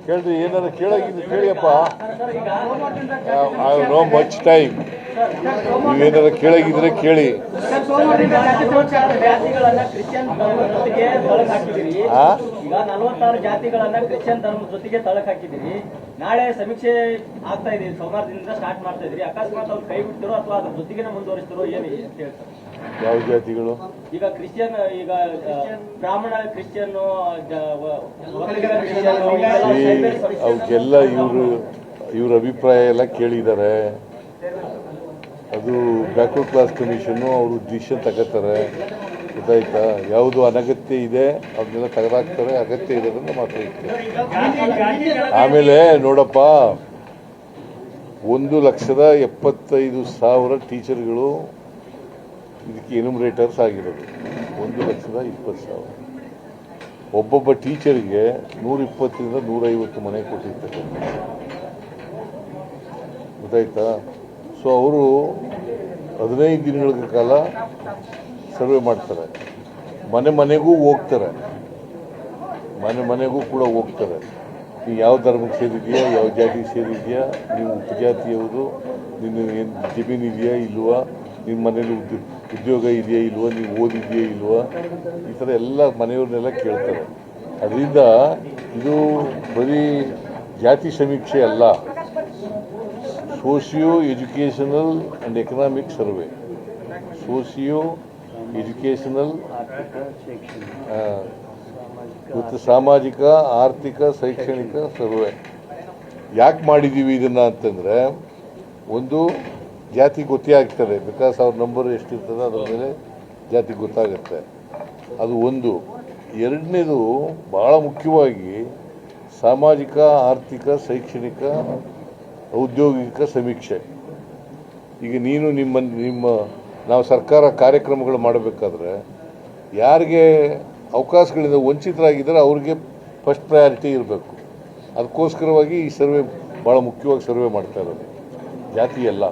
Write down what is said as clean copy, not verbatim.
ಕೇಳ್ರಿ, ಏನಾರು ಕೇಳಾಗಿದ್ದು ಕೇಳಿಯಪ್ಪ. I know much time. ನೀವೇನಾರು ಕೇಳಾಗಿದ್ರೆ ಕೇಳಿ. ಈಗ 46 ಜಾತಿಗಳನ್ನ ಕ್ರಿಶ್ಚಿಯನ್ ಧರ್ಮದ ಜೊತೆಗೆ ತಳಕ್ ಹಾಕಿದಿರಿ. ನಾಳೆ ಸಮೀಕ್ಷೆ ಆಗ್ತಾ ಇದೆ, ಸೋಮವಾರದಿಂದ ಸ್ಟಾರ್ಟ್ ಮಾಡ್ತಾ ಇದ್ರಿ. ಅಕಸ್ಮಾತ್ ಅವ್ರು ಕೈ ಬಿಡ್ತಿರೋ ಅಥವಾ ಅದ್ರ ಜೊತೆಗೆ ಮುಂದುವರಿಸ್ತಿರೋ ಏನು ಅಂತ ಹೇಳ್ತಾರೆ. ಯಾವ ಜಾತಿಗಳು? ಈಗ ಕ್ರಿಶ್ಚಿಯನ್, ಈಗ ಬ್ರಾಹ್ಮಣ ಕ್ರಿಶ್ಚಿಯನ್, ಅವಕ್ಕೆಲ್ಲ ಇವ್ರ ಅಭಿಪ್ರಾಯ ಎಲ್ಲ ಕೇಳಿದ್ದಾರೆ. ಅದು ಬ್ಯಾಕ್ವರ್ಡ್ ಕ್ಲಾಸ್ ಕಮಿಷನ್ನು ಅವರು ಡಿಸಿಷನ್ ತಗೋತಾರೆ. ಗೊತ್ತಾಯ್ತಾ? ಯಾವುದು ಅನಗತ್ಯ ಇದೆ ಅದನ್ನೆಲ್ಲ ತೆಗೆದಾಕ್ತಾರೆ, ಅಗತ್ಯ ಇರೋದನ್ನ ಮಾತ್ರ ಇರ್ತಾರೆ. ಆಮೇಲೆ ನೋಡಪ್ಪ, 1,75,000 ಟೀಚರ್ಗಳು ಇದಕ್ಕೆ ಎನ್ಯುಮರೇಟರ್ಸ್ ಆಗಿರೋದು. 1,20,000. ಒಬ್ಬೊಬ್ಬ ಟೀಚರ್ಗೆ 120 ರಿಂದ 150 ಮನೆ ಕೊಟ್ಟಿರ್ತಾರೆ. ಗೊತ್ತಾಯ್ತಾ? ಸೊ ಅವರು 15 ದಿನಗಳ ಕಾಲ ಸರ್ವೆ ಮಾಡ್ತಾರೆ. ಮನೆಗೂ ಹೋಗ್ತಾರೆ, ಮನೆಗೂ ಕೂಡ ಹೋಗ್ತಾರೆ. ನೀವು ಯಾವ ಧರ್ಮಕ್ಕೆ ಸೇರಿದೆಯಾ, ಯಾವ ಜಾತಿಗೆ ಸೇರಿದೆಯಾ, ನೀವು ಉಪಜಾತಿ ಯಾವುದು, ನಿನ್ನ ಏನು ಜಮೀನು ಇದೆಯಾ ಇಲ್ವಾ, ನಿಮ್ಮ ಮನೇಲಿ ಉದ್ಯೋಗ ಇದೆಯಾ ಇಲ್ವಾ, ನೀವು ಓದಿದೆಯಾ ಇಲ್ವಾ, ಈ ಥರ ಎಲ್ಲ ಮನೆಯವ್ರನ್ನೆಲ್ಲ ಕೇಳ್ತಾರೆ. ಅದರಿಂದ ಇದು ಬರೀ ಜಾತಿ ಸಮೀಕ್ಷೆ ಅಲ್ಲ, socio educational and economic survey. Socio educational ಮತ್ತು ಸಾಮಾಜಿಕ, ಆರ್ಥಿಕ, ಶೈಕ್ಷಣಿಕ ಸರ್ವೆ. ಯಾಕೆ ಮಾಡಿದ್ದೀವಿ ಇದನ್ನು ಅಂತಂದರೆ, ಒಂದು ಜಾತಿ ಗೊತ್ತೇ ಆಗ್ತದೆ, ಬಿಕಾಸ್ ಅವ್ರ ನಂಬರ್ ಎಷ್ಟಿರ್ತದೆ ಅದ್ರ ಮೇಲೆ ಜಾತಿ ಗೊತ್ತಾಗುತ್ತೆ. ಅದು ಒಂದು. ಎರಡನೇದು ಭಾಳ ಮುಖ್ಯವಾಗಿ ಸಾಮಾಜಿಕ, ಆರ್ಥಿಕ, ಶೈಕ್ಷಣಿಕ, ಔದ್ಯೋಗಿಕ ಸಮೀಕ್ಷೆ. ಈಗ ನೀನು ನಿಮ್ಮ ನಾವು ಸರ್ಕಾರ ಕಾರ್ಯಕ್ರಮಗಳು ಮಾಡಬೇಕಾದ್ರೆ ಯಾರಿಗೆ ಅವಕಾಶಗಳಿಂದ ವಂಚಿತರಾಗಿದ್ದಾರೆ ಅವ್ರಿಗೆ ಫಸ್ಟ್ ಪ್ರಯಾರಿಟಿ ಇರಬೇಕು. ಅದಕ್ಕೋಸ್ಕರವಾಗಿ ಈ ಸರ್ವೆ ಭಾಳ ಮುಖ್ಯವಾಗಿ ಸರ್ವೆ ಮಾಡ್ತಾ ಇರೋದು. ಜಾತಿ ಎಲ್ಲ